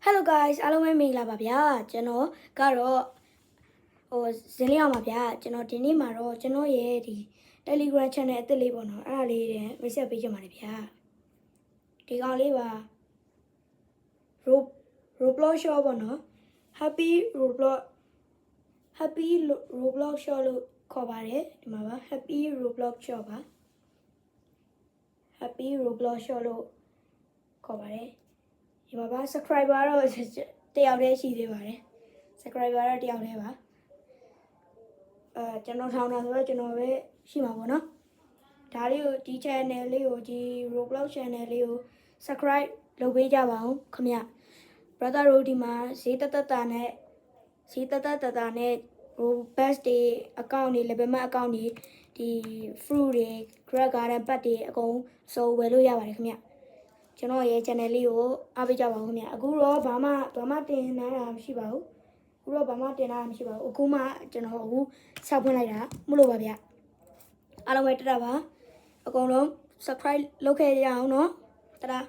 Hello guys အားလုံးပဲမင်္ဂလာပါဗျာကျွန်တော်ကတော့ဇင်းလေးအောင်ပါဗျာကျွန်တော်ဒီနေ့မှာတော့ကျွန်တော်ရဲ့ဒီ Telegram channel အသစ်လေးပေါ့နော်အဲ့ဒါလေးတွေမိတ်ဆက်ပေးချင်ပါတယ်ဗျာဒီကောင်လေးပါ Roblox Shop ပေါ့နော် Happy Roblox Shop လို့ခေါ်ပါတယ်ဒီမှာပါ Happy Roblox Shop ပါ Happy Roblox Shop လို့ခေါ်ပါတယ်ဒီမှာပါ subscriber တော့တယောက်တည်းရှိသေးပါတယ် subscriber တော့တယောက်တည်းပါကျွန်တော်ထောင်တာဆိုတော့ကျွန်တော်ပဲရှိမှာပေါ့နော်ဒါလေးကိုဒီ channel လေးကိုဒီ Roblox channel လေးကို subscribe လုပ်ပေးကြပါဦးခင်ဗျ brother တို့ဒီမှာဈေးတက်တာနဲ့Roblox တွေ account တွေ level max account တွေဒီ fruit တွေ grab garden pack တွေအကုန်စုံဝယ်လို့ရပါတယ်ခင်ဗျကျွန်တော်ရဲ့ channel လေးကိုအားပေးကြပါဦးခင်ဗျအခုတော့ဘာမှတင်နေတာမရှိပါဘူးအခုမှကျွန်တော်အခုဆောက်ဖွင့်လိုက်တာမလို့ပါဗျအားလုံးပဲတတာပါအကုန်လုံး subscribe လုပ်ခဲ့ကြအောင်နော်တတာ